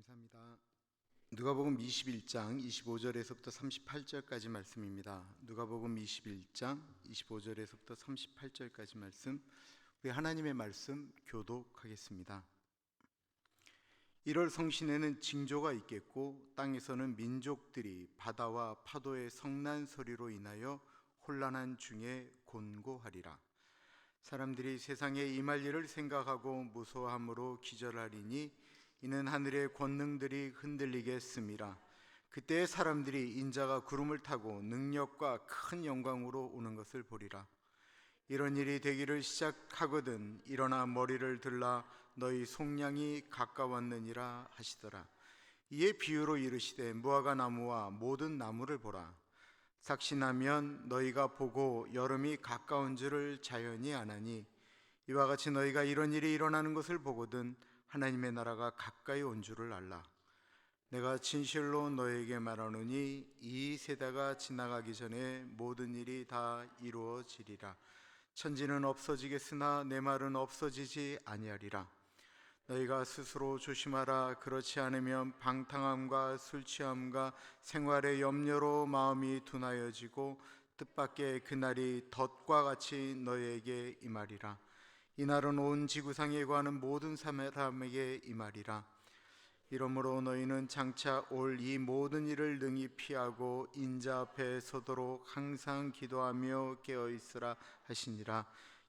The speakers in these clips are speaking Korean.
감사합니다. 누가복음 21장 25절에서부터 38절까지 말씀입니다. 누가복음 21장 25절에서부터 38절까지 말씀, 우리 하나님의 말씀 교독하겠습니다. 1월 성신에는 징조가 있겠고 땅에서는 민족들이 바다와 파도의 성난 소리로 인하여 혼란한 중에 곤고하리라. 사람들이 세상에 임할 일을 생각하고 무서워함으로 기절하리니 이는 하늘의 권능들이 흔들리겠음이라. 그때 사람들이 인자가 구름을 타고 능력과 큰 영광으로 오는 것을 보리라. 이런 일이 되기를 시작하거든 일어나 머리를 들라 너희 속량이 가까웠느니라 하시더라. 이에 비유로 이르시되 무화과 나무와 모든 나무를 보라. 삭신하면 너희가 보고 여름이 가까운 줄을 자연히 아나니 이와 같이 너희가 이런 일이 일어나는 것을 보거든 하나님의 나라가 가까이 온 줄을 알라. 내가 진실로 너에게 말하노니 이 세대가 지나가기 전에 모든 일이 다 이루어지리라. 천지는 없어지겠으나 내 말은 없어지지 아니하리라. 너희가 스스로 조심하라. 그렇지 않으면 방탕함과 술취함과 생활의 염려로 마음이 둔하여지고 뜻밖의 그날이 덫과 같이 너희에게 임하리라. 이날은 온 지구상에 거하는 모든 사람에게 임하리라. 이러므로 너희는 장차 올 이 모든 일을 능히 피하고 인자 앞에 서도록 항상 기도하며 깨어있으라 하시니라.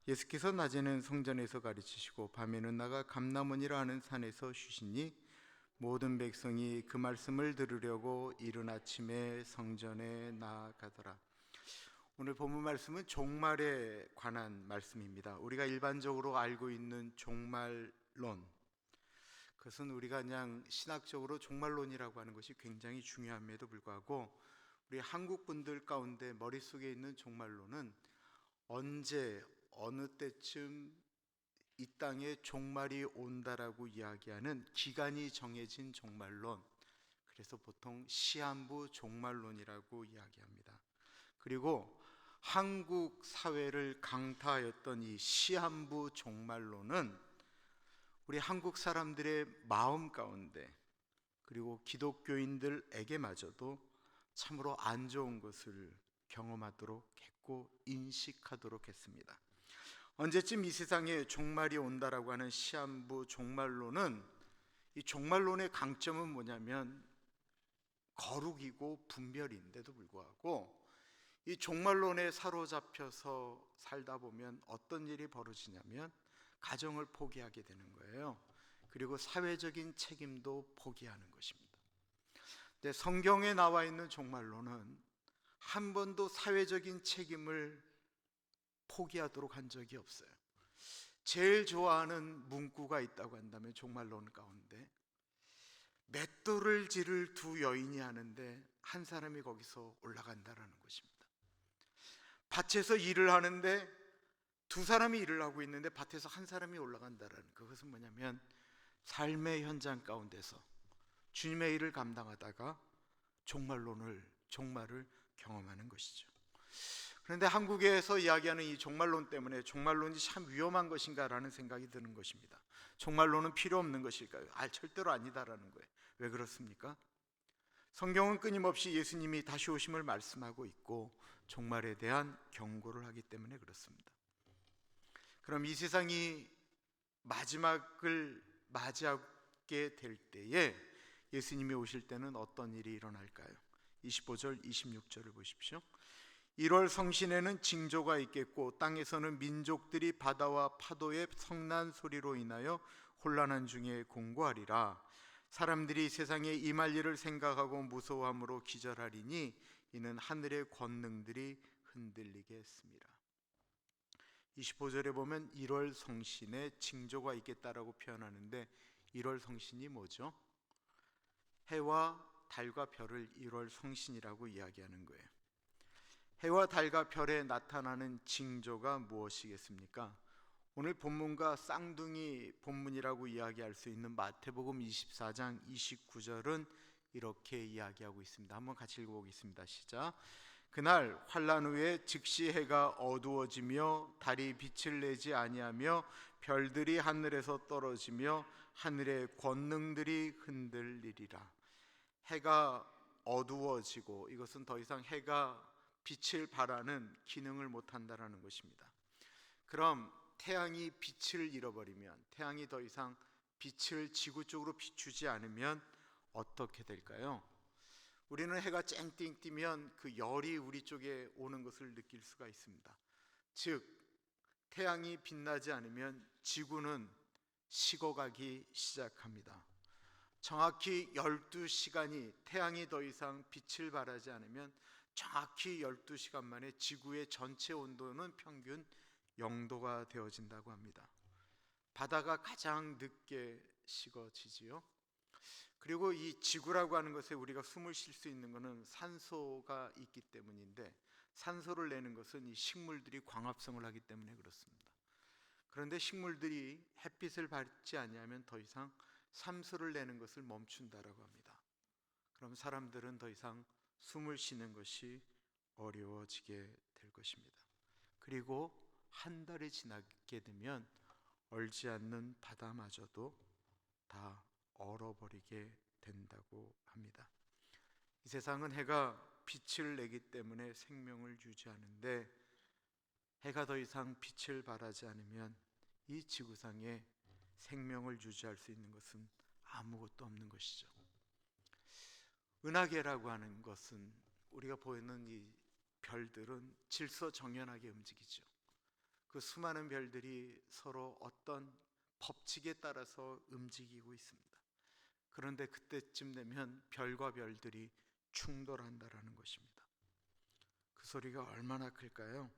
예수께서 낮에는 성전에서 가르치시고 밤에는 나가 감람원이라 하는 산에서 쉬시니 모든 백성이 그 말씀을 들으려고 이른 아침에 성전에 나아가더라. 오늘 본문 말씀은 종말에 관한 말씀입니다. 우리가 일반적으로 알고 있는 종말론, 그것은 우리가 그냥 신학적으로 종말론이라고 하는 것이 굉장히 중요함에도 불구하고 우리 한국 분들 가운데 머릿속에 있는 종말론은 언제 어느 때쯤 이 땅에 종말이 온다라고 이야기하는 기간이 정해진 종말론, 그래서 보통 시한부 종말론이라고 이야기합니다. 그리고 한국 사회를 강타하였던 이 시한부 종말론은 우리 한국 사람들의 마음 가운데 그리고 기독교인들에게마저도 참으로 안 좋은 것을 경험하도록 했고 인식하도록 했습니다. 언제쯤 이 세상에 종말이 온다라고 하는 시한부 종말론은, 이 종말론의 강점은 뭐냐면 거룩이고 분별인데도 불구하고 이 종말론에 사로잡혀서 살다 보면 어떤 일이 벌어지냐면 가정을 포기하게 되는 거예요. 그리고 사회적인 책임도 포기하는 것입니다. 근데 성경에 나와 있는 종말론은 한 번도 사회적인 책임을 포기하도록 한 적이 없어요. 제일 좋아하는 문구가 있다고 한다면 종말론 가운데 맷돌을 지를 두 여인이 하는데 한 사람이 거기서 올라간다라는 것입니다. 밭에서 일을 하는데 두 사람이 일을 하고 있는데 밭에서 한 사람이 올라간다라는, 그것은 뭐냐면 삶의 현장 가운데서 주님의 일을 감당하다가 종말을 경험하는 것이죠. 그런데 한국에서 이야기하는 이 종말론 때문에 종말론이 참 위험한 것인가라는 생각이 드는 것입니다. 종말론은 필요 없는 것일까요? 절대로 아니다라는 거예요. 왜 그렇습니까? 성경은 끊임없이 예수님이 다시 오심을 말씀하고 있고 종말에 대한 경고를 하기 때문에 그렇습니다. 그럼 이 세상이 마지막을 맞이하게 될 때에 예수님이 오실 때는 어떤 일이 일어날까요? 25절 26절을 보십시오. 1월 성신에는 징조가 있겠고 땅에서는 민족들이 바다와 파도의 성난 소리로 인하여 혼란한 중에 곤고하리라. 사람들이 세상에 임할 일을 생각하고 무서워함으로 기절하리니 이는 하늘의 권능들이 흔들리게 했습니다. 25절에 보면 1월 성신에 징조가 있겠다라고 표현하는데 1월 성신이 뭐죠? 해와 달과 별을 1월 성신이라고 이야기하는 거예요. 해와 달과 별에 나타나는 징조가 무엇이겠습니까? 오늘 본문과 쌍둥이 본문이라고 이야기할 수 있는 마태복음 24장 29절은 이렇게 이야기하고 있습니다. 한번 같이 읽어보겠습니다. 시작. 그날 환란 후에 즉시 해가 어두워지며 달이 빛을 내지 아니하며 별들이 하늘에서 떨어지며 하늘의 권능들이 흔들리리라. 해가 어두워지고, 이것은 더 이상 해가 빛을 발하는 기능을 못한다라는 것입니다. 그럼 태양이 빛을 잃어버리면, 태양이 더 이상 빛을 지구 쪽으로 비추지 않으면 어떻게 될까요? 우리는 해가 쨍띵 뜨면 그 열이 우리 쪽에 오는 것을 느낄 수가 있습니다. 즉, 태양이 빛나지 않으면 지구는 식어가기 시작합니다. 정확히 12시간이, 태양이 더 이상 빛을 발하지 않으면 정확히 12시간 만에 지구의 전체 온도는 평균 0도가 되어진다고 합니다. 바다가 가장 늦게 식어지지요. 그리고 이 지구라고 하는 것에 우리가 숨을 쉴 수 있는 것은 산소가 있기 때문인데, 산소를 내는 것은 이 식물들이 광합성을 하기 때문에 그렇습니다. 그런데 식물들이 햇빛을 받지 아니하면 더 이상 산소를 내는 것을 멈춘다라고 합니다. 그럼 사람들은 더 이상 숨을 쉬는 것이 어려워지게 될 것입니다. 그리고 한 달이 지나게 되면 얼지 않는 바다마저도 다 얼어버리게 된다고 합니다. 이 세상은 해가 빛을 내기 때문에 생명을 유지하는데, 해가 더 이상 빛을 발하지 않으면 이 지구상에 생명을 유지할 수 있는 것은 아무것도 없는 것이죠. 은하계라고 하는 것은, 우리가 보이는 이 별들은 질서정연하게 움직이죠. 그 수많은 별들이 서로 어떤 법칙에 따라서 움직이고 있습니다. 그런데 그때쯤 되면 별과 별들이 충돌한다라는 것입니다. 그 소리가 얼마나 클까요?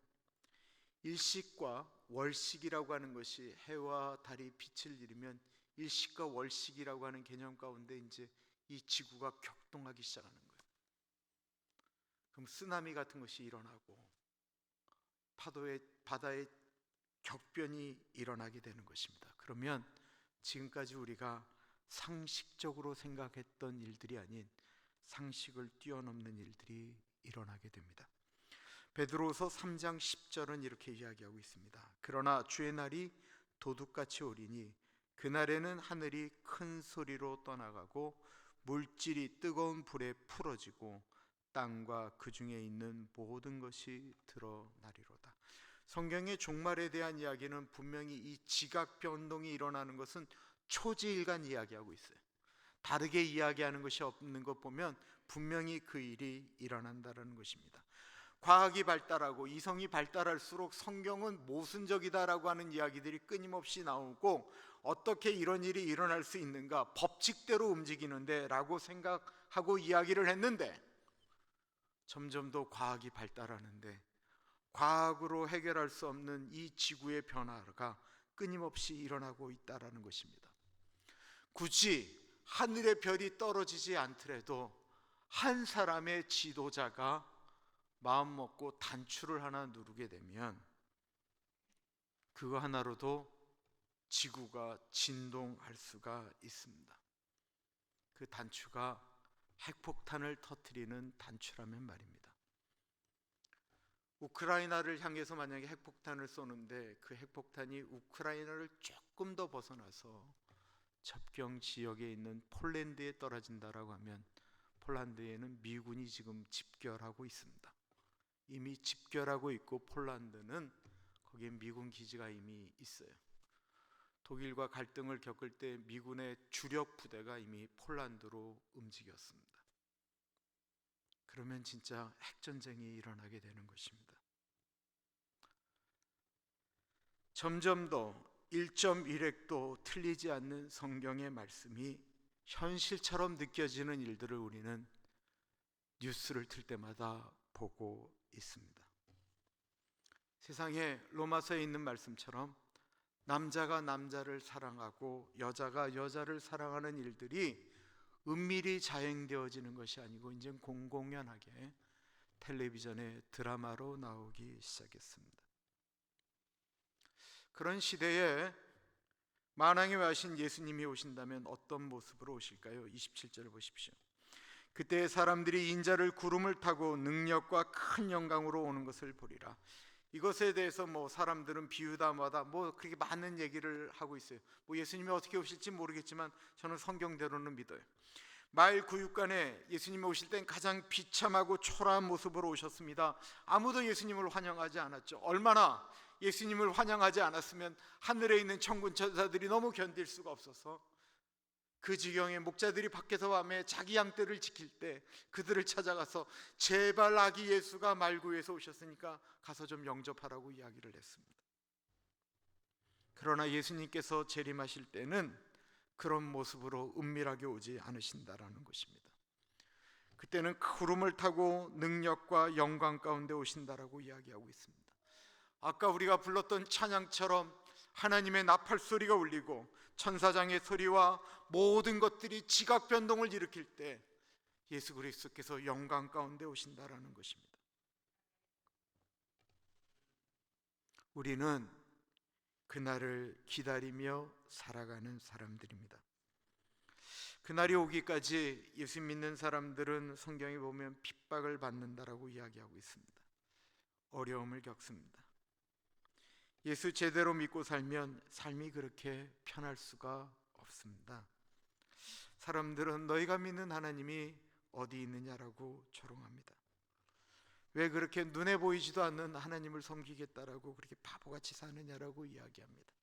일식과 월식이라고 하는 것이, 해와 달이 빛을 잃으면 일식과 월식이라고 하는 개념 가운데 이제 이 지구가 격동하기 시작하는 거예요. 그럼 쓰나미 같은 것이 일어나고 바다의 격변이 일어나게 되는 것입니다. 그러면 지금까지 우리가 상식적으로 생각했던 일들이 아닌 상식을 뛰어넘는 일들이 일어나게 됩니다. 베드로서 3장 10절은 이렇게 이야기하고 있습니다. 그러나 주의 날이 도둑같이 오리니 그날에는 하늘이 큰 소리로 떠나가고 물질이 뜨거운 불에 풀어지고 땅과 그 중에 있는 모든 것이 드러나리로다. 성경의 종말에 대한 이야기는 분명히 이 지각 변동이 일어나는 것은 초지일간 이야기하고 있어요. 다르게 이야기하는 것이 없는 것 보면 분명히 그 일이 일어난다는 것입니다. 과학이 발달하고 이성이 발달할수록 성경은 모순적이다라고 하는 이야기들이 끊임없이 나오고, 어떻게 이런 일이 일어날 수 있는가, 법칙대로 움직이는데 라고 생각하고 이야기를 했는데, 점점 더 과학이 발달하는데 과학으로 해결할 수 없는 이 지구의 변화가 끊임없이 일어나고 있다는 것입니다. 굳이 하늘의 별이 떨어지지 않더라도 한 사람의 지도자가 마음 먹고 단추를 하나 누르게 되면 그거 하나로도 지구가 진동할 수가 있습니다. 그 단추가 핵폭탄을 터뜨리는 단추라면 말입니다. 우크라이나를 향해서 만약에 핵폭탄을 쏘는데 그 핵폭탄이 우크라이나를 조금 더 벗어나서 접경 지역에 있는 폴란드에 떨어진다라고 하면, 폴란드에는 미군이 지금 집결하고 있습니다. 이미 집결하고 있고 폴란드는 거기에 미군 기지가 이미 있어요. 독일과 갈등을 겪을 때 미군의 주력 부대가 이미 폴란드로 움직였습니다. 그러면 진짜 핵전쟁이 일어나게 되는 것입니다. 점점 더 1.1핵도 틀리지 않는 성경의 말씀이 현실처럼 느껴지는 일들을 우리는 뉴스를 틀 때마다 보고 있습니다. 세상에 로마서에 있는 말씀처럼 남자가 남자를 사랑하고 여자가 여자를 사랑하는 일들이 은밀히 자행되어지는 것이 아니고 이제 공공연하게 텔레비전에 드라마로 나오기 시작했습니다. 그런 시대에 만왕에 와신 예수님이 오신다면 어떤 모습으로 오실까요? 27절을 보십시오. 그때 사람들이 인자를 구름을 타고 능력과 큰 영광으로 오는 것을 보리라. 이것에 대해서 뭐 사람들은 비유다 뭐다 뭐 그렇게 많은 얘기를 하고 있어요. 뭐 예수님이 어떻게 오실지 모르겠지만 저는 성경대로는 믿어요. 마일 구육간에 예수님이 오실 땐 가장 비참하고 초라한 모습으로 오셨습니다. 아무도 예수님을 환영하지 않았죠. 얼마나 예수님을 환영하지 않았으면 하늘에 있는 천군 천사들이 너무 견딜 수가 없어서 그 지경에 목자들이 밖에서 밤에 자기 양떼를 지킬 때 그들을 찾아가서 제발 아기 예수가 말구에서 오셨으니까 가서 좀 영접하라고 이야기를 했습니다. 그러나 예수님께서 재림하실 때는 그런 모습으로 은밀하게 오지 않으신다라는 것입니다. 그때는 구름을 타고 능력과 영광 가운데 오신다라고 이야기하고 있습니다. 아까 우리가 불렀던 찬양처럼 하나님의 나팔 소리가 울리고 천사장의 소리와 모든 것들이 지각 변동을 일으킬 때 예수 그리스도께서 영광 가운데 오신다라는 것입니다. 우리는 그날을 기다리며 살아가는 사람들입니다. 그날이 오기까지 예수 믿는 사람들은 성경에 보면 핍박을 받는다라고 이야기하고 있습니다. 어려움을 겪습니다. 예수 제대로 믿고 살면 삶이 그렇게 편할 수가 없습니다. 사람들은 너희가 믿는 하나님이 어디 있느냐라고 조롱합니다. 왜 그렇게 눈에 보이지도 않는 하나님을 섬기겠다라고 그렇게 바보같이 사느냐라고 이야기합니다.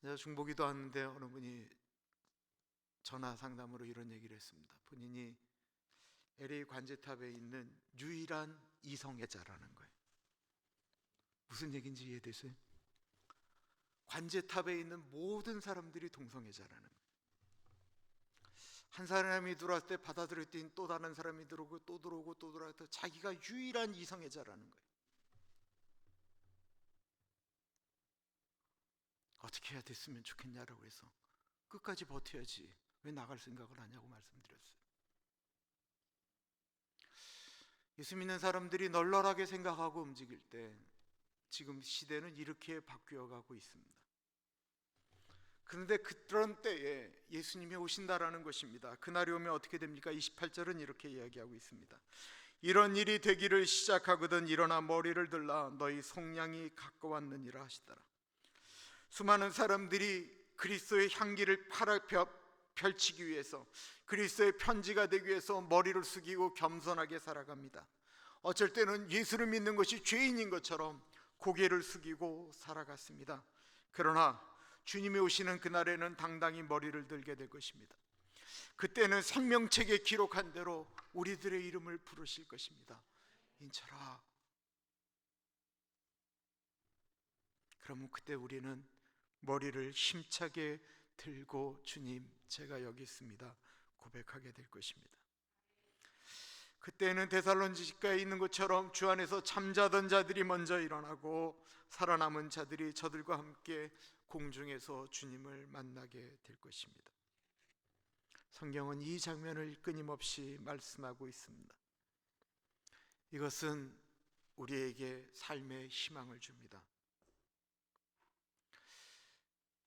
제가 중보기도 하는데 어느 분이 전화 상담으로 이런 얘기를 했습니다. 본인이 LA 관제탑에 있는 유일한 이성애자라는 거예요. 무슨 얘기인지 이해되세요? 관제탑에 있는 모든 사람들이 동성애자라는 거예요. 한 사람이 들어왔을 때 받아들였더니 또 다른 사람이 들어오고 또 들어오고 또 들어와서 자기가 유일한 이성애자라는 거예요. 어떻게 해야 됐으면 좋겠냐라고 해서 끝까지 버텨야지 왜 나갈 생각을 하냐고 말씀드렸어요. 예수 믿는 사람들이 널널하게 생각하고 움직일 때 지금 시대는 이렇게 바뀌어 가고 있습니다. 그런데 그런 때에 예수님이 오신다라는 것입니다. 그날이 오면 어떻게 됩니까? 28절은 이렇게 이야기하고 있습니다. 이런 일이 되기를 시작하거든 일어나 머리를 들라 너희 속량이 가까웠느니라 하시더라. 수많은 사람들이 그리스도의 향기를 펼치기 위해서 그리스도의 편지가 되기 위해서 머리를 숙이고 겸손하게 살아갑니다. 어쩔 때는 예수를 믿는 것이 죄인인 것처럼 고개를 숙이고 살아갔습니다. 그러나 주님이 오시는 그날에는 당당히 머리를 들게 될 것입니다. 그때는 생명책에 기록한 대로 우리들의 이름을 부르실 것입니다. 인철아. 그러면 그때 우리는 머리를 힘차게 들고 주님 제가 여기 있습니다 고백하게 될 것입니다. 그때는 데살로니가에 있는 것처럼 주 안에서 잠자던 자들이 먼저 일어나고 살아남은 자들이 저들과 함께 공중에서 주님을 만나게 될 것입니다. 성경은 이 장면을 끊임없이 말씀하고 있습니다. 이것은 우리에게 삶의 희망을 줍니다.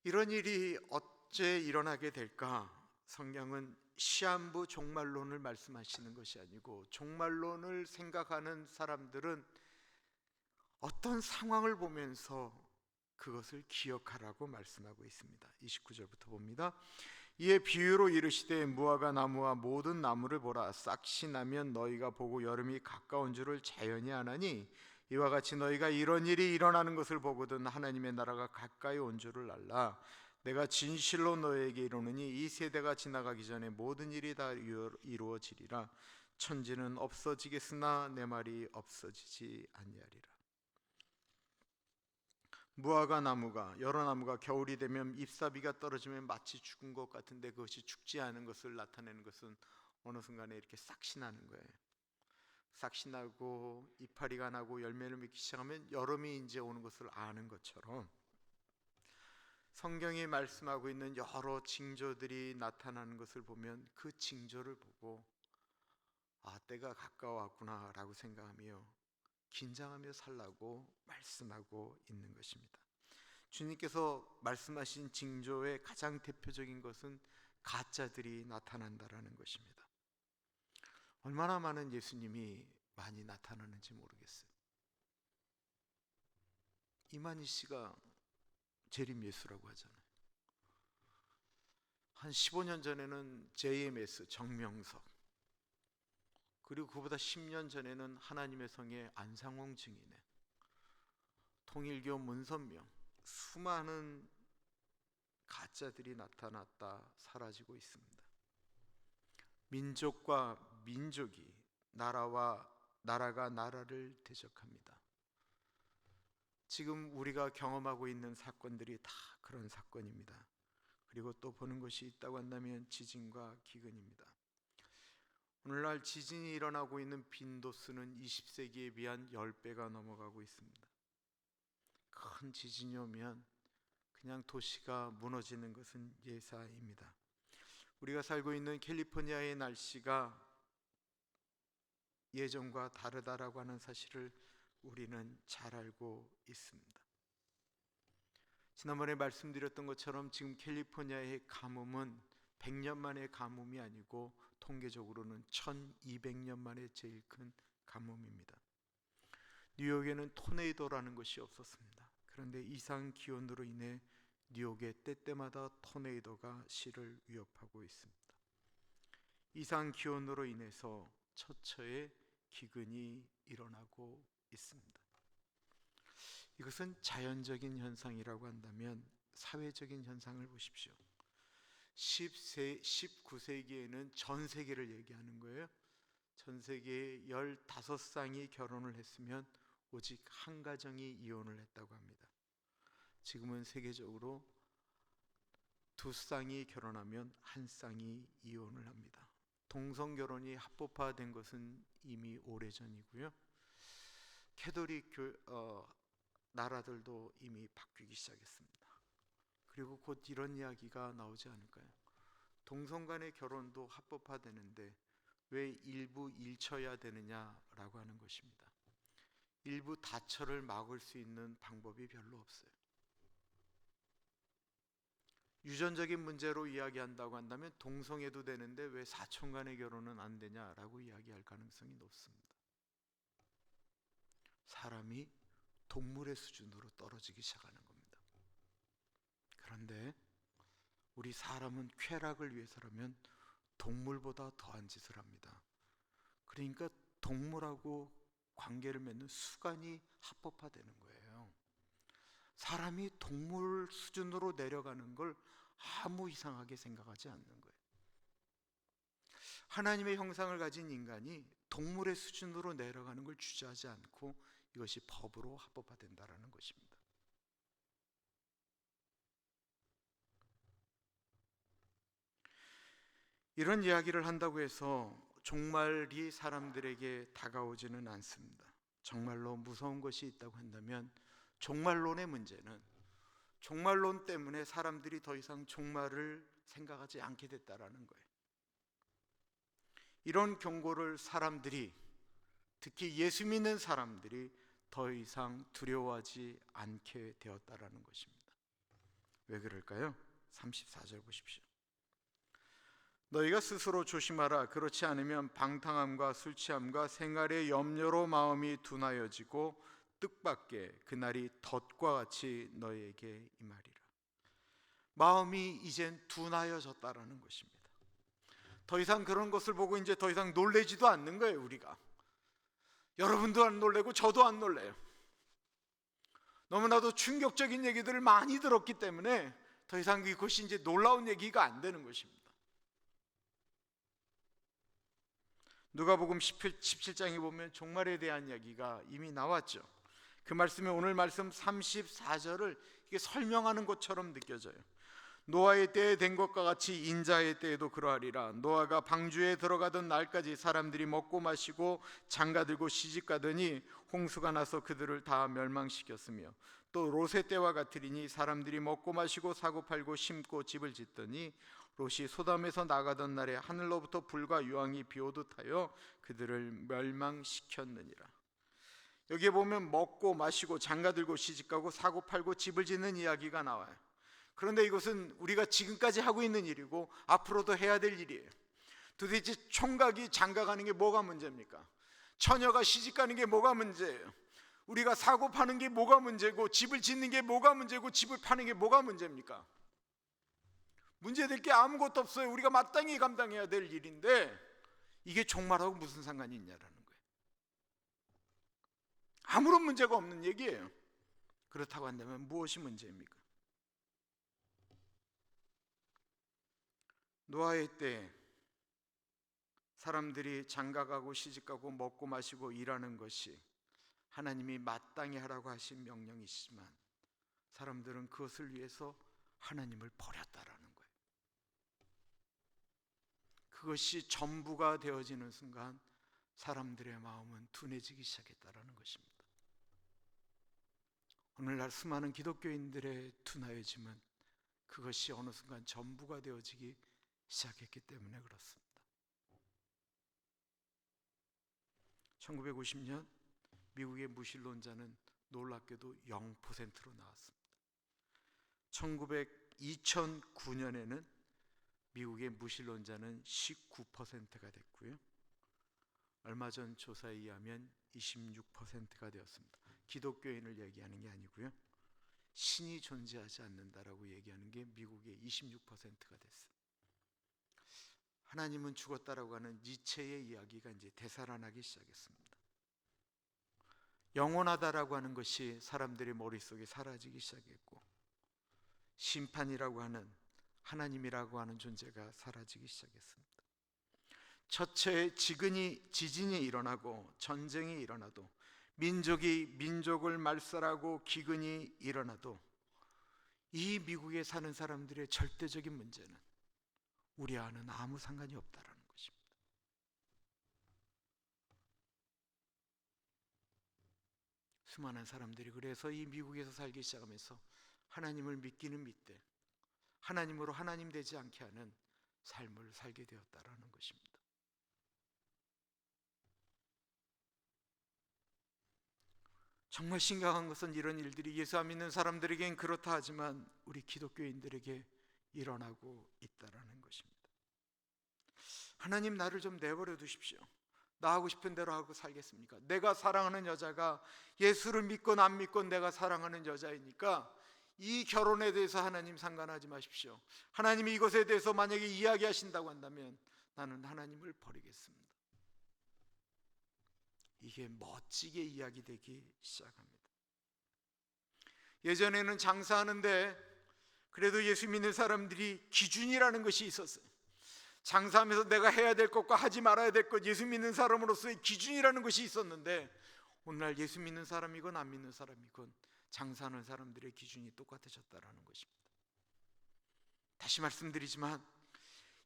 이런 일이 어째 일어나게 될까? 성경은 시한부 종말론을 말씀하시는 것이 아니고 종말론을 생각하는 사람들은 어떤 상황을 보면서 그것을 기억하라고 말씀하고 있습니다. 29절부터 봅니다. 이에 비유로 이르시되 무화과 나무와 모든 나무를 보라. 싹이 나면 너희가 보고 여름이 가까운 줄을 자연히 아나니 이와 같이 너희가 이런 일이 일어나는 것을 보거든 하나님의 나라가 가까이 온 줄을 알라. 내가 진실로 너희에게 이르노니 이 세대가 지나가기 전에 모든 일이 다 이루어지리라. 천지는 없어지겠으나 내 말이 없어지지 아니하리라. 무화과 나무가 여러 나무가 겨울이 되면 잎사귀가 떨어지면 마치 죽은 것 같은데 그것이 죽지 않은 것을 나타내는 것은 어느 순간에 이렇게 싹이 나는 거예요. 싹이 나고 이파리가 나고 열매를 맺기 시작하면 여름이 이제 오는 것을 아는 것처럼 성경이 말씀하고 있는 여러 징조들이 나타나는 것을 보면 그 징조를 보고 때가 가까웠구나 라고 생각하며 긴장하며 살라고 말씀하고 있는 것입니다. 주님께서 말씀하신 징조의 가장 대표적인 것은 가짜들이 나타난다라는 것입니다. 얼마나 많은 예수님이 많이 나타나는지 모르겠어요. 이만희 씨가 재림 예수라고 하잖아요. 한 15년 전에는 JMS 정명석, 그리고 그보다 10년 전에는 하나님의 성의 안상홍 증인의, 통일교 문선명, 수많은 가짜들이 나타났다 사라지고 있습니다. 민족과 민족이, 나라가 나라를 대적합니다. 지금 우리가 경험하고 있는 사건들이 다 그런 사건입니다. 그리고 또 보는 것이 있다고 한다면 지진과 기근입니다. 오늘날 지진이 일어나고 있는 빈도수는 20세기에 비한 10배가 넘어가고 있습니다. 큰 지진이 오면 그냥 도시가 무너지는 것은 예사입니다. 우리가 살고 있는 캘리포니아의 날씨가 예전과 다르다라고 하는 사실을 우리는 잘 알고 있습니다. 지난번에 말씀드렸던 것처럼 지금 캘리포니아의 가뭄은 100년 만의 가뭄이 아니고 통계적으로는 1200년 만에 제일 큰 가뭄입니다. 뉴욕에는 토네이도라는 것이 없었습니다. 그런데 이상 기온으로 인해 뉴욕의 때때마다 토네이도가 시를 위협하고 있습니다. 이상 기온으로 인해서 처처의 기근이 일어나고 있습니다. 이것은 자연적인 현상이라고 한다면 사회적인 현상을 보십시오. 19세기에는 전 세계를 얘기하는 거예요. 전 세계에 15쌍이 결혼을 했으면 오직 한 가정이 이혼을 했다고 합니다. 지금은 세계적으로 2쌍이 결혼하면 한 쌍이 이혼을 합니다. 동성결혼이 합법화된 것은 이미 오래전이고요. 캐톨릭 나라들도 이미 바뀌기 시작했습니다. 그리고 곧 이런 이야기가 나오지 않을까요? 동성 간의 결혼도 합법화되는데 왜 일부 일처야 되느냐라고 하는 것입니다. 일부 다처를 막을 수 있는 방법이 별로 없어요. 유전적인 문제로 이야기한다고 한다면 동성애도 되는데 왜 사촌 간의 결혼은 안 되냐라고 이야기할 가능성이 높습니다. 사람이 동물의 수준으로 떨어지기 시작하는 겁니다. 그런데 우리 사람은 쾌락을 위해서라면 동물보다 더한 짓을 합니다. 그러니까 동물하고 관계를 맺는 수간이 합법화되는 거예요. 사람이 동물 수준으로 내려가는 걸 아무 이상하게 생각하지 않는 거예요. 하나님의 형상을 가진 인간이 동물의 수준으로 내려가는 걸 주저하지 않고 이것이 법으로 합법화된다라는 것입니다. 이런 이야기를 한다고 해서 종말이 사람들에게 다가오지는 않습니다. 정말로 무서운 것이 있다고 한다면 종말론의 문제는 종말론 때문에 사람들이 더 이상 종말을 생각하지 않게 됐다라는 거예요. 이런 경고를 사람들이, 특히 예수 믿는 사람들이 더 이상 두려워하지 않게 되었다라는 것입니다. 왜 그럴까요? 34절 보십시오. 너희가 스스로 조심하라. 그렇지 않으면 방탕함과 술 취함과 생활의 염려로 마음이 둔하여지고 뜻밖의 그날이 덫과 같이 너희에게 임하리라. 마음이 이젠 둔하여졌다라는 것입니다. 더 이상 그런 것을 보고 이제 더 이상 놀래지도 않는 거예요. 우리가, 여러분도 안 놀래고 저도 안 놀래요. 너무나도 충격적인 얘기들을 많이 들었기 때문에 더 이상 이것이 이제 놀라운 얘기가 안 되는 것입니다. 누가복음 17장에 보면 종말에 대한 이야기가 이미 나왔죠. 그 말씀이 오늘 말씀 34절을 이게 설명하는 것처럼 느껴져요. 노아의 때에 된 것과 같이 인자의 때에도 그러하리라. 노아가 방주에 들어가던 날까지 사람들이 먹고 마시고 장가들고 시집가더니 홍수가 나서 그들을 다 멸망시켰으며, 또 롯의 때와 같으리니 사람들이 먹고 마시고 사고 팔고 심고 집을 짓더니 롯이 소돔에서 나가던 날에 하늘로부터 불과 유황이 비오듯 하여 그들을 멸망시켰느니라. 여기에 보면 먹고 마시고 장가들고 시집가고 사고 팔고 집을 짓는 이야기가 나와요. 그런데 이것은 우리가 지금까지 하고 있는 일이고 앞으로도 해야 될 일이에요. 도대체 총각이 장가가는 게 뭐가 문제입니까? 처녀가 시집가는 게 뭐가 문제예요? 우리가 사고 파는 게 뭐가 문제고, 집을 짓는 게 뭐가 문제고, 집을 파는 게 뭐가 문제입니까? 문제될 게 아무것도 없어요. 우리가 마땅히 감당해야 될 일인데 이게 종말하고 무슨 상관이 있냐라는 거예요. 아무런 문제가 없는 얘기예요. 그렇다고 한다면 무엇이 문제입니까? 노아의 때 사람들이 장가가고 시집가고 먹고 마시고 일하는 것이 하나님이 마땅히 하라고 하신 명령이지만 사람들은 그것을 위해서 하나님을 버렸다라는 거예요. 그것이 전부가 되어지는 순간 사람들의 마음은 둔해지기 시작했다라는 것입니다. 오늘날 수많은 기독교인들의 둔하여짐은 그것이 어느 순간 전부가 되어지기 시작했기 때문에 그렇습니다. 1950년 미국의 무신론자는 놀랍게도 0%로 나왔습니다. 2009년에는 미국의 무신론자는 19%가 됐고요. 얼마 전 조사에 의하면 26%가 되었습니다. 기독교인을 얘기하는 게 아니고요. 신이 존재하지 않는다라고 얘기하는 게 미국의 26%가 됐어요. 하나님은 죽었다라고 하는 니체의 이야기가 이제 되살아나기 시작했습니다. 영원하다라고 하는 것이 사람들의 머릿속에 사라지기 시작했고, 심판이라고 하는 하나님이라고 하는 존재가 사라지기 시작했습니다. 처처에 지진이 일어나고 전쟁이 일어나도, 민족이 민족을 말살하고 기근이 일어나도 이 미국에 사는 사람들의 절대적인 문제는 우리와는 아무 상관이 없다라는 것입니다. 수많은 사람들이 그래서 이 미국에서 살기 시작하면서 하나님을 믿기는 믿되 하나님으로 하나님 되지 않게 하는 삶을 살게 되었다라는 것입니다. 정말 심각한 것은 이런 일들이 예수 안 믿는 사람들에겐 그렇다 하지만 우리 기독교인들에게 일어나고 있다라는 것입니다. 하나님, 나를 좀 내버려 두십시오. 나 하고 싶은 대로 하고 살겠습니까? 내가 사랑하는 여자가 예수를 믿건 안 믿건 내가 사랑하는 여자이니까 이 결혼에 대해서 하나님 상관하지 마십시오. 하나님이 이것에 대해서 만약에 이야기하신다고 한다면 나는 하나님을 버리겠습니다. 이게 멋지게 이야기되기 시작합니다. 예전에는 장사하는데 그래도 예수 믿는 사람들이 기준이라는 것이 있었어요. 장사하면서 내가 해야 될 것과 하지 말아야 될 것, 예수 믿는 사람으로서의 기준이라는 것이 있었는데 오늘날 예수 믿는 사람이건 안 믿는 사람이건 장사하는 사람들의 기준이 똑같아졌다는 것입니다. 다시 말씀드리지만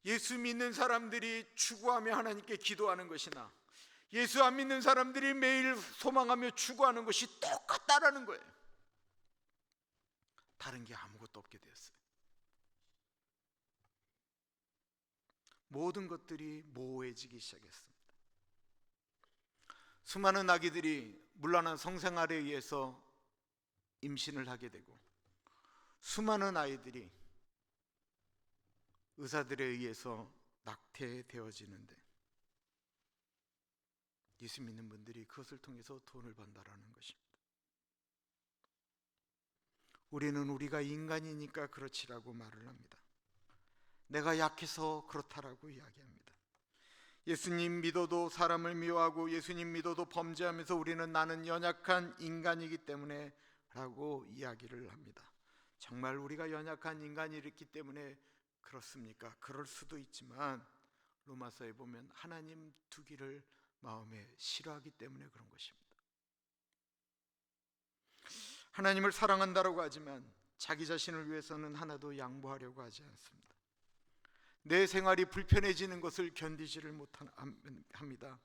예수 믿는 사람들이 추구하며 하나님께 기도하는 것이나 예수 안 믿는 사람들이 매일 소망하며 추구하는 것이 똑같다라는 거예요. 다른 게 아무것도 없게 되었어요. 모든 것들이 모호해지기 시작했습니다. 수많은 아기들이 문란한 성생활에 의해서 임신을 하게 되고, 수많은 아이들이 의사들에 의해서 낙태되어지는데 예수 믿는 분들이 그것을 통해서 돈을 번다라는 것입니다. 우리는 우리가 인간이니까 그렇지라고 말을 합니다. 내가 약해서 그렇다라고 이야기합니다. 예수님 믿어도 사람을 미워하고 예수님 믿어도 범죄하면서 우리는 나는 연약한 인간이기 때문에 라고 이야기를 합니다. 정말 우리가 연약한 인간이기 때문에 그렇습니까? 그럴 수도 있지만 로마서에 보면 하나님 두기를 마음에 싫어하기 때문에 그런 것입니다. 하나님을 사랑한다라고 하지만 자기 자신을 위해서는 하나도 양보하려고 하지 않습니다. 내 생활이 불편해지는 것을 견디지를 못합니다.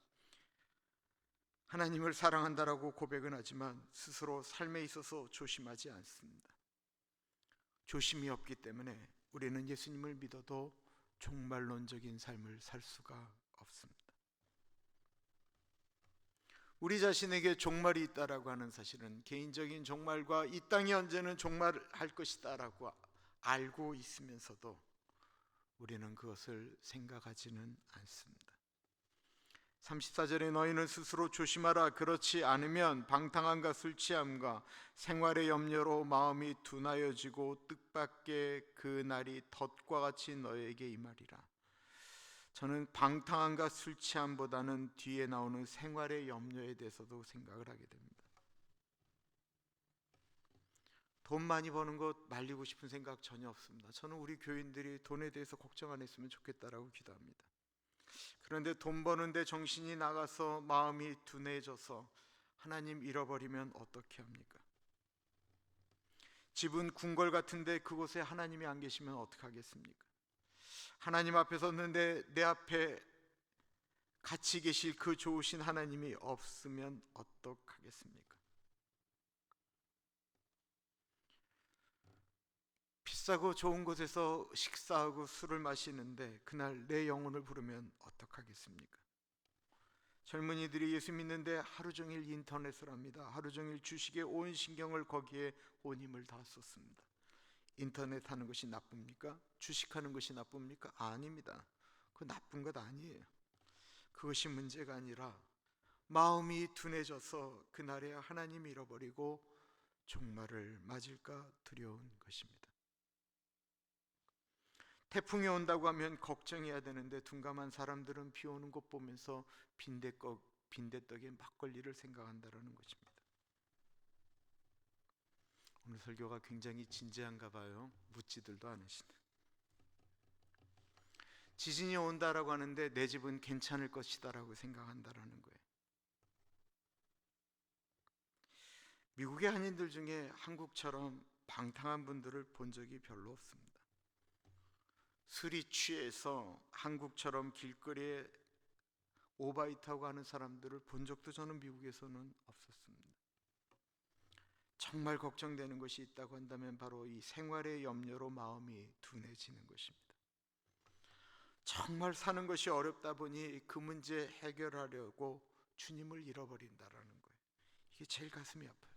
하나님을 사랑한다라고 고백은 하지만 스스로 삶에 있어서 조심하지 않습니다. 조심이 없기 때문에 우리는 예수님을 믿어도 종말론적인 삶을 살 수가 없습니다. 우리 자신에게 종말이 있다라고 하는 사실은 개인적인 종말과 이 땅이 언제는 종말할 것이다라고 알고 있으면서도 우리는 그것을 생각하지는 않습니다. 34절에 너희는 스스로 조심하라. 그렇지 않으면 방탕함과 술 취함과 생활의 염려로 마음이 둔하여지고 뜻밖의 그 날이 덫과 같이 너희에게 임하리라. 저는 방탕함과 술 취함보다는 뒤에 나오는 생활의 염려에 대해서도 생각을 하게 됩니다. 돈 많이 버는 것 말리고 싶은 생각 전혀 없습니다. 저는 우리 교인들이 돈에 대해서 걱정 안 했으면 좋겠다라고 기도합니다. 그런데 돈 버는데 정신이 나가서 마음이 둔해져서 하나님 잃어버리면 어떻게 합니까? 집은 궁궐 같은데 그곳에 하나님이 안 계시면 어떻게 하겠습니까? 하나님 앞에 섰는데 내 앞에 같이 계실 그 좋으신 하나님이 없으면 어떡하겠습니까? 비싸고 좋은 곳에서 식사하고 술을 마시는데 그날 내 영혼을 부르면 어떡하겠습니까? 젊은이들이 예수 믿는데 하루 종일 인터넷을 합니다. 하루 종일 주식에 온 신경을 거기에 온 힘을 다 쏟습니다. 인터넷 하는 것이 나쁩니까? 주식하는 것이 나쁩니까? 아닙니다. 그거 나쁜 것 아니에요. 그것이 문제가 아니라 마음이 둔해져서 그날에 하나님 잃어버리고 종말을 맞을까 두려운 것입니다. 태풍이 온다고 하면 걱정해야 되는데 둔감한 사람들은 비 오는 것 보면서 빈대떡에 막걸리를 생각한다는 것입니다. 오늘 설교가 굉장히 진지한가 봐요. 묻지들도 않으시네. 지진이 온다라고 하는데 내 집은 괜찮을 것이다라고 생각한다라는 거예요. 미국의 한인들 중에 한국처럼 방탕한 분들을 본 적이 별로 없습니다. 술이 취해서 한국처럼 길거리에 오바이트하고 하는 사람들을 본 적도 저는 미국에서는 없었습니다. 정말 걱정되는 것이 있다고 한다면 바로 이 생활의 염려로 마음이 둔해지는 것입니다. 정말 사는 것이 어렵다 보니 그 문제 해결하려고 주님을 잃어버린다라는 거예요. 이게 제일 가슴이 아파요.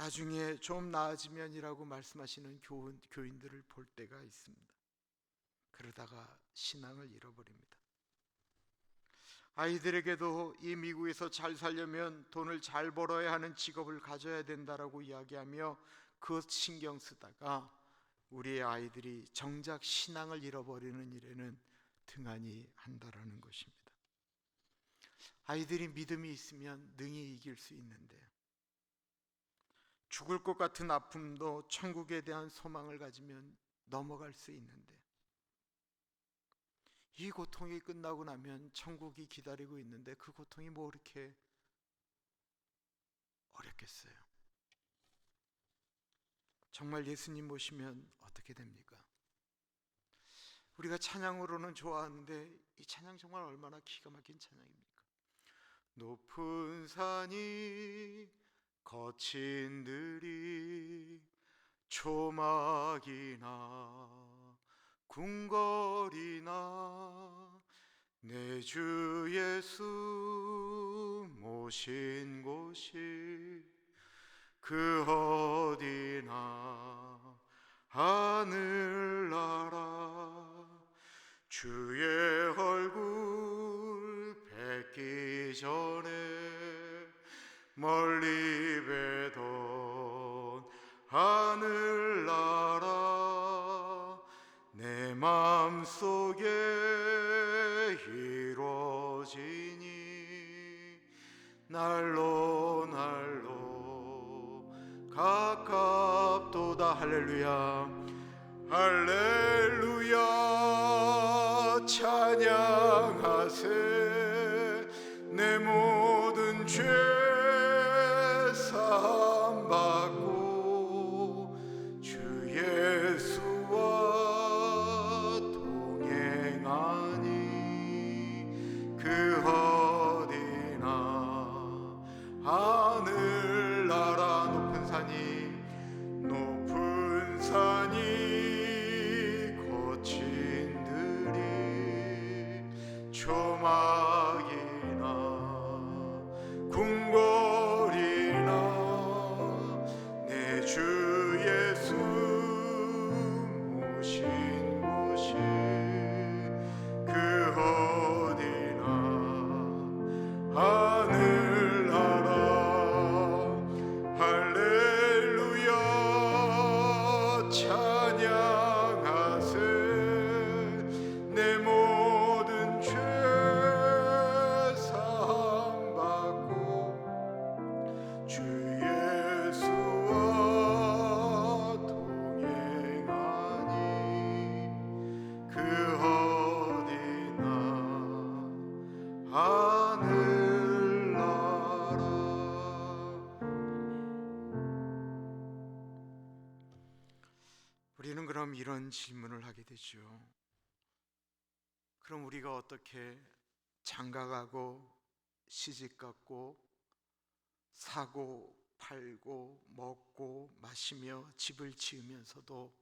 나중에 좀 나아지면이라고 말씀하시는 교인들을 볼 때가 있습니다. 그러다가 신앙을 잃어버립니다. 아이들에게도 이 미국에서 잘 살려면 돈을 잘 벌어야 하는 직업을 가져야 된다라고 이야기하며 그것 신경 쓰다가 우리의 아이들이 정작 신앙을 잃어버리는 일에는 등한히 한다라는 것입니다. 아이들이 믿음이 있으면 능히 이길 수 있는데 죽을 것 같은 아픔도 천국에 대한 소망을 가지면 넘어갈 수 있는데 이 고통이 끝나고 나면 천국이 기다리고 있는데 그 고통이 뭐 그렇게 어렵겠어요? 정말 예수님 모시면 어떻게 됩니까? 우리가 찬양으로는 좋아하는데 이 찬양 정말 얼마나 기가 막힌 찬양입니까? 높은 산이 거친 들이 초막이나 궁궐이나 내 주 예수 모신 곳이 그 어디나 하늘나라 주의 얼굴 뵙기 전에 멀리 뵈던 하늘나라 내 마음속에 이루어지니 날로 날로 가깝도다. 할렐루야 할렐루야 찬양하세 내 모든 죄 사함 받고 주 예수와 동행하니 그 어디나 하늘나라 높은 산이 거친 들이 초막 이런 질문을 하게 되죠. 그럼 우리가 어떻게 장가가고 시집갔고 사고 팔고 먹고 마시며 집을 지으면서도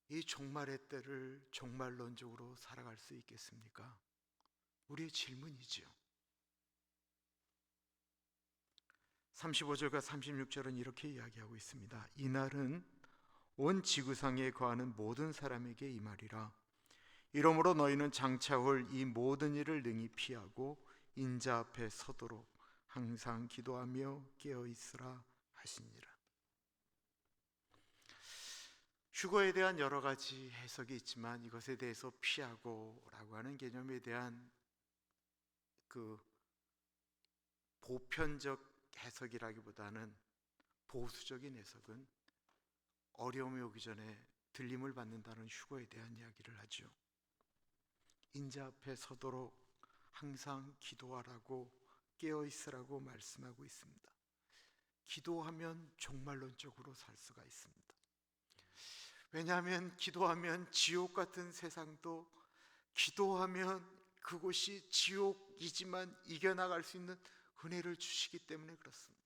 이 종말의 때를 종말론적으로 살아갈 수 있겠습니까? 우리의 질문이지요. 35절과 36절은 이렇게 이야기하고 있습니다. 이날은 온 지구상에 거하는 모든 사람에게 이 말이라. 이러므로 너희는 장차 올 이 모든 일을 능히 피하고 인자 앞에 서도록 항상 기도하며 깨어 있으라 하시니라. 휴거에 대한 여러 가지 해석이 있지만 이것에 대해서 피하고라고 하는 개념에 대한 그 보편적 해석이라기보다는 보수적인 해석은 어려움이 오기 전에 들림을 받는다는 휴거에 대한 이야기를 하죠. 인자 앞에 서도록 항상 기도하라고 깨어 있으라고 말씀하고 있습니다. 기도하면 종말론적으로 살 수가 있습니다. 왜냐하면 기도하면 지옥 같은 세상도, 기도하면 그곳이 지옥이지만 이겨나갈 수 있는 은혜를 주시기 때문에 그렇습니다.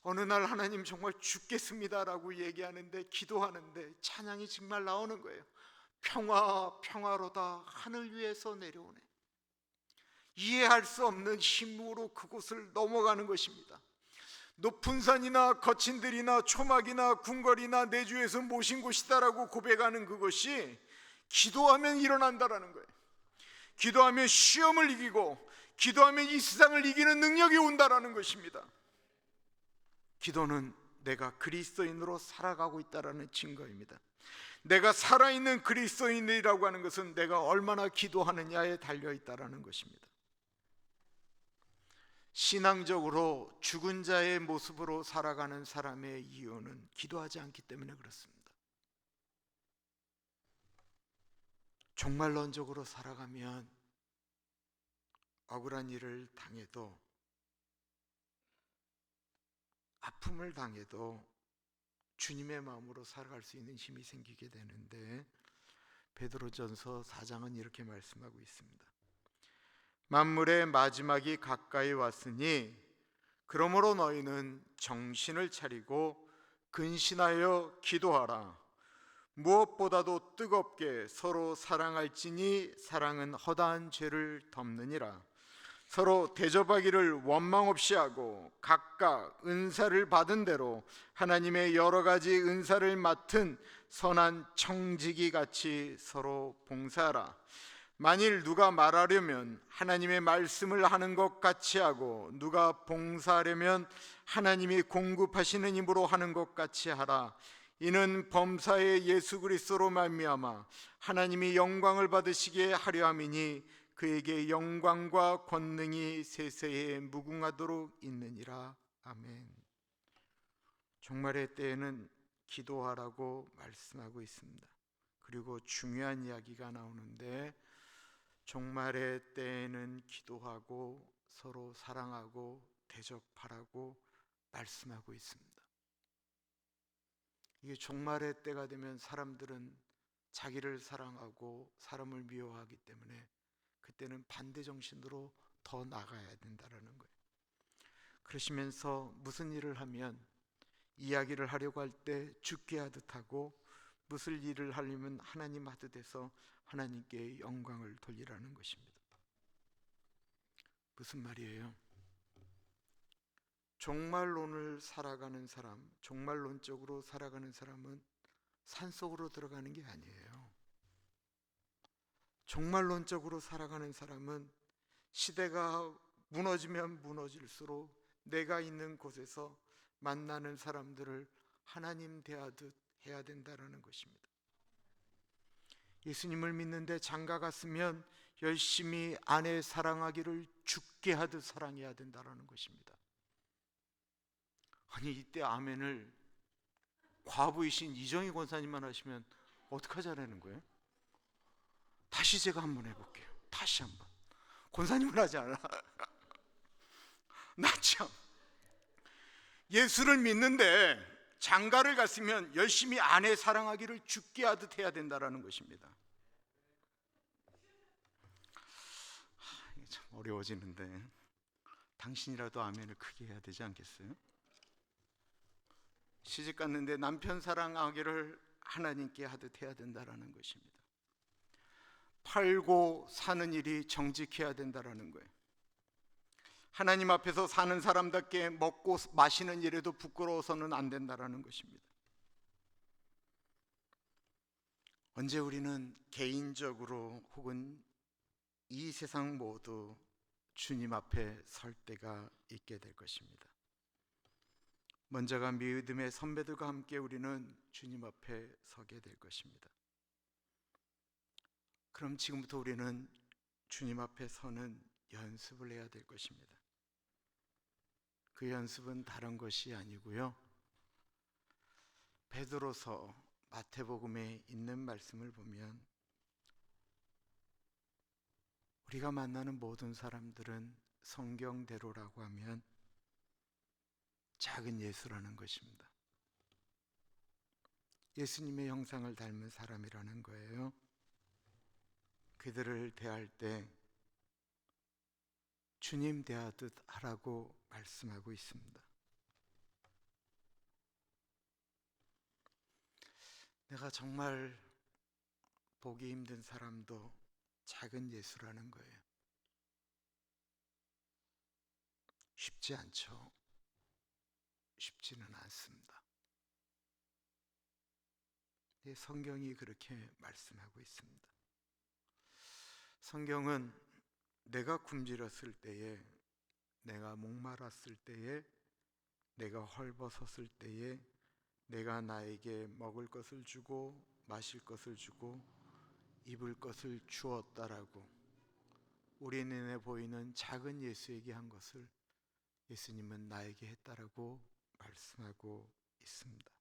어느 날 하나님 정말 죽겠습니다라고 얘기하는데, 기도하는데 찬양이 정말 나오는 거예요. 평화 평화로다 하늘 위에서 내려오네. 이해할 수 없는 힘으로 그곳을 넘어가는 것입니다. 높은 산이나 거친 들이나 초막이나 궁궐이나 내주에서 모신 곳이다라고 고백하는 그것이 기도하면 일어난다라는 거예요. 기도하면 시험을 이기고 기도하면 이 세상을 이기는 능력이 온다라는 것입니다. 기도는 내가 그리스도인으로 살아가고 있다라는 증거입니다. 내가 살아있는 그리스도인이라고 하는 것은 내가 얼마나 기도하느냐에 달려있다라는 것입니다. 신앙적으로 죽은 자의 모습으로 살아가는 사람의 이유는 기도하지 않기 때문에 그렇습니다. 종말론적으로 살아가면 억울한 일을 당해도, 아픔을 당해도 주님의 마음으로 살아갈 수 있는 힘이 생기게 되는데, 베드로전서 4장은 이렇게 말씀하고 있습니다. 만물의 마지막이 가까이 왔으니 그러므로 너희는 정신을 차리고 근신하여 기도하라. 무엇보다도 뜨겁게 서로 사랑할지니 사랑은 허다한 죄를 덮느니라. 서로 대접하기를 원망 없이 하고 각각 은사를 받은 대로 하나님의 여러 가지 은사를 맡은 선한 청지기 같이 서로 봉사하라. 만일 누가 말하려면 하나님의 말씀을 하는 것 같이 하고 누가 봉사하려면 하나님이 공급하시는 힘으로 하는 것 같이 하라. 이는 범사의 예수 그리스도로 말미암아 하나님이 영광을 받으시게 하려 함이니 그에게 영광과 권능이 세세에 무궁하도록 있느니라. 아멘. 종말의 때에는 기도하라고 말씀하고 있습니다. 그리고 중요한 이야기가 나오는데, 종말의 때에는 기도하고 서로 사랑하고 대접하라고 말씀하고 있습니다. 이게 종말의 때가 되면 사람들은 자기를 사랑하고 사람을 미워하기 때문에 그때는 반대 정신으로 더 나가야 된다는 거예요. 그러시면서 무슨 일을 하면 이야기를 하려고 할 때 죽게 하듯 하고, 무슨 일을 하려면 하나님 하듯 해서 하나님께 영광을 돌리라는 것입니다. 무슨 말이에요? 종말론을 살아가는 사람, 종말론적으로 살아가는 사람은 산속으로 들어가는 게 아니에요. 종말론적으로 살아가는 사람은 시대가 무너지면 무너질수록 내가 있는 곳에서 만나는 사람들을 하나님 대하듯 해야 된다는 것입니다. 예수님을 믿는데 장가 갔으면 열심히 아내 사랑하기를 죽게 하듯 사랑해야 된다는 것입니다. 아니, 이때 아멘을 과부이신 이정희 권사님만 하시면 어떡하자라는 거예요? 다시 제가 한번 해볼게요. 다시 한번. 권사님은 하지 않아. 나 참 예수를 믿는데 장가를 갔으면 열심히 아내 사랑하기를 죽게 하듯 해야 된다라는 것입니다. 이게 참 어려워지는데 당신이라도 아멘을 크게 해야 되지 않겠어요? 시집 갔는데 남편 사랑하기를 하나님께 하듯 해야 된다라는 것입니다. 팔고 사는 일이 정직해야 된다라는 거예요. 하나님 앞에서 사는 사람답게 먹고 마시는 일에도 부끄러워서는 안 된다라는 것입니다. 언제 우리는 개인적으로 혹은 이 세상 모두 주님 앞에 설 때가 있게 될 것입니다. 먼저가 믿음의 선배들과 함께 우리는 주님 앞에 서게 될 것입니다. 그럼 지금부터 우리는 주님 앞에 서는 연습을 해야 될 것입니다. 그 연습은 다른 것이 아니고요, 베드로서 마태복음에 있는 말씀을 보면 우리가 만나는 모든 사람들은 성경대로라고 하면 작은 예수라는 것입니다. 예수님의 형상을 닮은 사람이라는 거예요. 그들을 대할 때 주님 대하듯 하라고 말씀하고 있습니다. 내가 정말 보기 힘든 사람도 작은 예수라는 거예요. 쉽지 않죠. 쉽지는 않습니다. 성경이 그렇게 말씀하고 있습니다. 성경은 내가 굶주렸을 때에, 내가 목말랐을 때에, 내가 헐벗었을 때에 내가 나에게 먹을 것을 주고 마실 것을 주고 입을 것을 주었다라고 우리 눈에 보이는 작은 예수에게 한 것을 예수님은 나에게 했다라고 말씀하고 있습니다.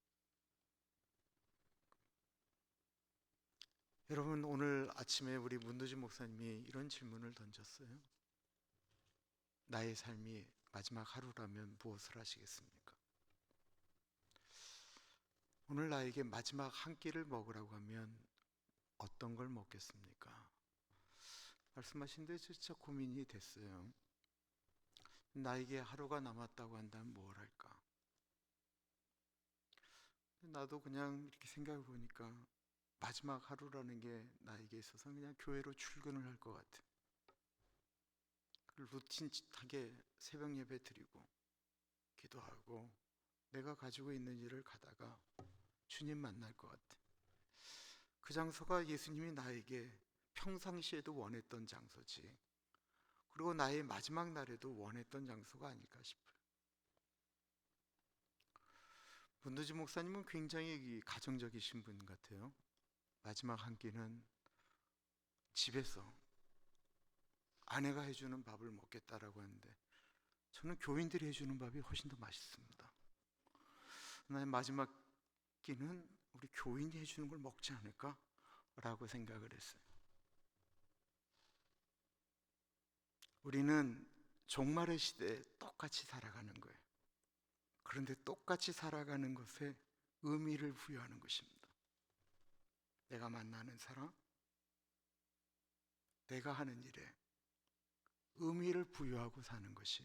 여러분, 오늘 아침에 우리 문도진 목사님이 이런 질문을 던졌어요. 나의 삶이 마지막 하루라면 무엇을 하시겠습니까? 오늘 나에게 마지막 한 끼를 먹으라고 하면 어떤 걸 먹겠습니까? 말씀하신데 진짜 고민이 됐어요. 나에게 하루가 남았다고 한다면 뭘 할까? 나도 그냥 이렇게 생각해 보니까 마지막 하루라는 게 나에게 있어서 그냥 교회로 출근을 할 것 같아. 루틴하게 새벽 예배 드리고 기도하고 내가 가지고 있는 일을 가다가 주님 만날 것 같아. 그 장소가 예수님이 나에게 평상시에도 원했던 장소지, 그리고 나의 마지막 날에도 원했던 장소가 아닐까 싶어요. 문도지 목사님은 굉장히 가정적이신 분 같아요. 마지막 한 끼는 집에서 아내가 해주는 밥을 먹겠다라고 하는데 저는 교인들이 해주는 밥이 훨씬 더 맛있습니다. 나의 마지막 끼는 우리 교인이 해주는 걸 먹지 않을까? 라고 생각을 했어요. 우리는 종말의 시대에 똑같이 살아가는 거예요. 그런데 똑같이 살아가는 것에 의미를 부여하는 것입니다. 내가 만나는 사람, 내가 하는 일에 의미를 부여하고 사는 것이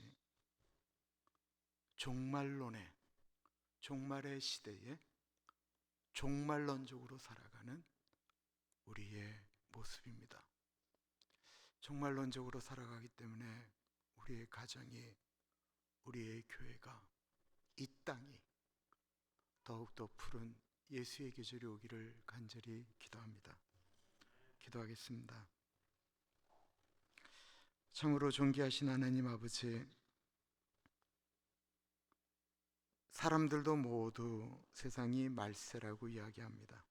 종말의 시대에 종말론적으로 살아가는 우리의 모습입니다. 종말론적으로 살아가기 때문에 우리의 가정이, 우리의 교회가, 이 땅이 더욱더 푸른 예수의 계절이 오기를 간절히 기도합니다. 기도하겠습니다. 참으로 존귀하신 하나님 아버지, 사람들도 모두 세상이 말세라고 이야기합니다.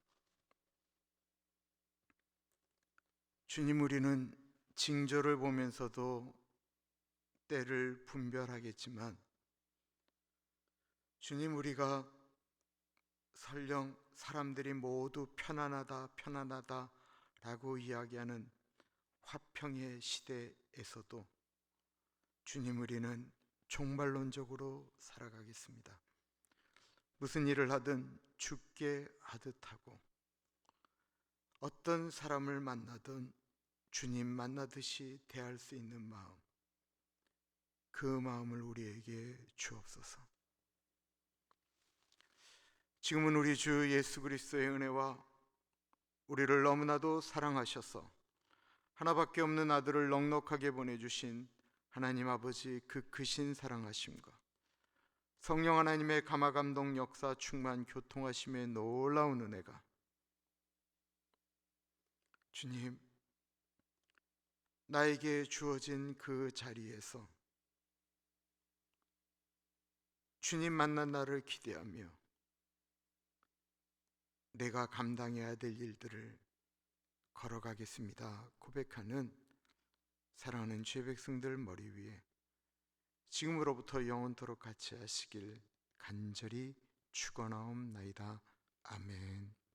주님, 우리는 징조를 보면서도 때를 분별하겠지만 주님, 우리가 설령 사람들이 모두 편안하다 라고 이야기하는 화평의 시대에서도 주님, 우리는 종말론적으로 살아가겠습니다. 무슨 일을 하든 죽게 하듯 하고 어떤 사람을 만나든 주님 만나듯이 대할 수 있는 마음, 그 마음을 우리에게 주옵소서. 지금은 우리 주 예수 그리스도의 은혜와 우리를 너무나도 사랑하셔서 하나밖에 없는 아들을 넉넉하게 보내주신 하나님 아버지 그 크신 사랑하심과 성령 하나님의 감화감동 역사 충만 교통하심의 놀라운 은혜가 주님, 나에게 주어진 그 자리에서 주님 만난 날을 기대하며 내가 감당해야 될 일들을 걸어가겠습니다 고백하는 사랑하는 죄 백성들 머리 위에 지금으로부터 영원토록 같이 하시길 간절히 축원하옵나이다. 아멘.